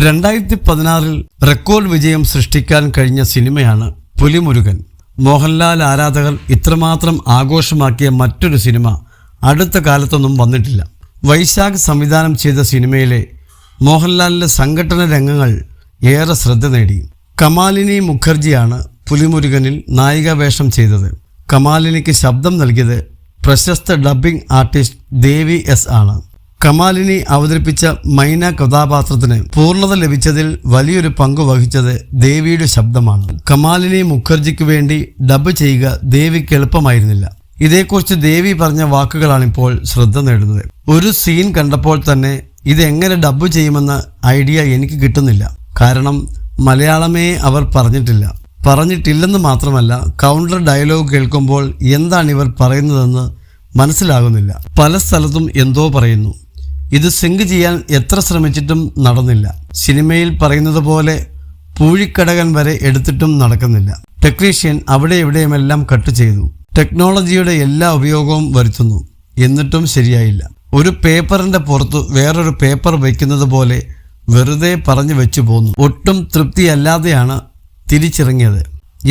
2016 record വിജയം സൃഷ്ടിക്കാൻ കഴിഞ്ഞ സിനിമയാണ് പുലിമുരുകൻ. മോഹൻലാൽ ആരാധകർ ഇത്രമാത്രം ആഘോഷമാക്കിയ മറ്റൊരു സിനിമ അടുത്ത കാലത്തൊന്നും വന്നിട്ടില്ല. വൈശാഖ് സംവിധാനം ചെയ്ത സിനിമയിലെ മോഹൻലാലിൻ്റെ സംഘടന രംഗങ്ങൾ ഏറെ ശ്രദ്ധ നേടി. കമാലിനി മുഖർജിയാണ് പുലിമുരുകനിൽ നായികാവേഷം ചെയ്തത്. കമാലിനിക്ക് ശബ്ദം നൽകിയത് പ്രശസ്ത ഡബ്ബിംഗ് ആർട്ടിസ്റ്റ് ദേവി എസ് ആണ്. കമാലിനി അവതരിപ്പിച്ച മൈന കഥാപാത്രത്തിന് പൂർണ്ണത ലഭിച്ചതിൽ വലിയൊരു പങ്ക് വഹിച്ചത് ദേവിയുടെ ശബ്ദമാണ്. കമാലിനി മുഖർജിക്ക് വേണ്ടി ഡബ് ചെയ്യുക ദേവിക്ക് എളുപ്പമായിരുന്നില്ല. ഇതേക്കുറിച്ച് ദേവി പറഞ്ഞ വാക്കുകളാണിപ്പോൾ ശ്രദ്ധ നേടുന്നത്. ഒരു സീൻ കണ്ടപ്പോൾ തന്നെ ഇതെങ്ങനെ ഡബ് ചെയ്യുമെന്ന ഐഡിയ എനിക്ക് കിട്ടുന്നില്ല. കാരണം മലയാളമേ അവർ പറഞ്ഞിട്ടില്ലെന്ന് മാത്രമല്ല, കൗണ്ടർ ഡയലോഗ് കേൾക്കുമ്പോൾ എന്താണ് ഇവർ പറയുന്നതെന്ന് മനസ്സിലാകുന്നില്ല. പല സ്ഥലത്തും എന്തോ പറയുന്നു. ഇത് സിങ്ക് ചെയ്യാൻ എത്ര ശ്രമിച്ചിട്ടും നടന്നില്ല. സിനിമയിൽ പറയുന്നത് പോലെ പൂഴിക്കടകൻ വരെ എടുത്തിട്ടും നടക്കുന്നില്ല. ടെക്നീഷ്യൻ അവിടെ എവിടെയുമെല്ലാം കട്ട് ചെയ്തു. ടെക്നോളജിയുടെ എല്ലാ ഉപയോഗവും വരുത്തുന്നു. എന്നിട്ടും ശരിയായില്ല. ഒരു പേപ്പറിന്റെ പുറത്ത് വേറൊരു പേപ്പർ വയ്ക്കുന്നത് പോലെ വെറുതെ പറഞ്ഞു വെച്ചു പോന്നു. ഒട്ടും തൃപ്തിയല്ലാതെയാണ് തിരിച്ചിറങ്ങിയത്.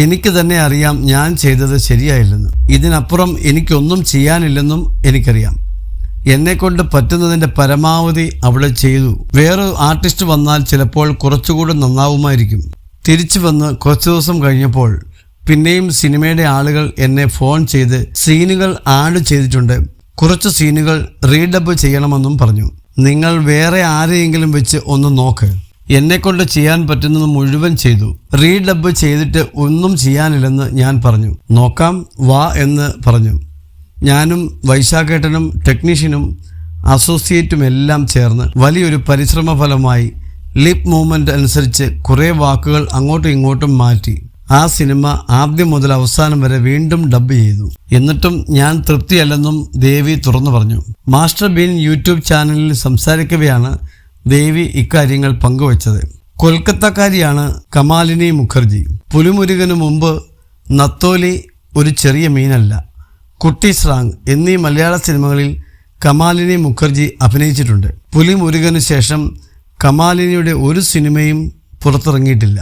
എനിക്ക് തന്നെ അറിയാം ഞാൻ ചെയ്തത് ശരിയായില്ലെന്ന്. ഇതിനപ്പുറം എനിക്കൊന്നും ചെയ്യാനില്ലെന്നും എനിക്കറിയാം. എന്നെക്കൊണ്ട് പറ്റുന്നതിൻ്റെ പരമാവധി അവിടെ ചെയ്തു. വേറൊരു ആർട്ടിസ്റ്റ് വന്നാൽ ചിലപ്പോൾ കുറച്ചുകൂടി നന്നാവുമായിരിക്കും. തിരിച്ചു വന്ന് കുറച്ച് ദിവസം കഴിഞ്ഞപ്പോൾ പിന്നെയും സിനിമയുടെ ആളുകൾ എന്നെ ഫോൺ ചെയ്ത് സീനുകൾ ആഡ് ചെയ്തിട്ടുണ്ട്, കുറച്ച് സീനുകൾ റീഡബ് ചെയ്യണമെന്നും പറഞ്ഞു. നിങ്ങൾ വേറെ ആരെയെങ്കിലും വെച്ച് ഒന്ന് നോക്ക്. എന്നെക്കൊണ്ട് ചെയ്യാൻ പറ്റുന്നത് മുഴുവൻ ചെയ്തു. റീഡബ് ചെയ്തിട്ട് ഒന്നും ചെയ്യാനില്ലെന്ന് ഞാൻ പറഞ്ഞു. നോക്കാം വാ എന്ന് പറഞ്ഞു. ഞാനും വൈശാഖേട്ടനും ടെക്നീഷ്യനും അസോസിയേറ്റും എല്ലാം ചേർന്ന് വലിയൊരു പരിശ്രമ ഫലമായി ലിപ് മൂവ്മെൻ്റ് അനുസരിച്ച് കുറേ വാക്കുകൾ അങ്ങോട്ടും ഇങ്ങോട്ടും മാറ്റി ആ സിനിമ ആദ്യം മുതൽ അവസാനം വരെ വീണ്ടും ഡബ് ചെയ്തു. എന്നിട്ടും ഞാൻ തൃപ്തിയല്ലെന്നും ദേവി തുറന്നു പറഞ്ഞു. മാസ്റ്റർ ബീൻ യൂട്യൂബ് ചാനലിൽ സംസാരിക്കവെയാണ് ദേവി ഇക്കാര്യങ്ങൾ പങ്കുവച്ചത്. കൊൽക്കത്തക്കാരിയാണ് കമാലിനി മുഖർജി. പുലിമുരുകന് മുമ്പ് നത്തോലി ഒരു ചെറിയ മീനല്ല, കുട്ടി സ്രാങ് എന്നീ മലയാള സിനിമകളിൽ കമാലിനി മുഖർജി അഭിനയിച്ചിട്ടുണ്ട്. പുലിമുരുകന് ശേഷം കമാലിനിയുടെ ഒരു സിനിമയും പുറത്തിറങ്ങിയിട്ടില്ല.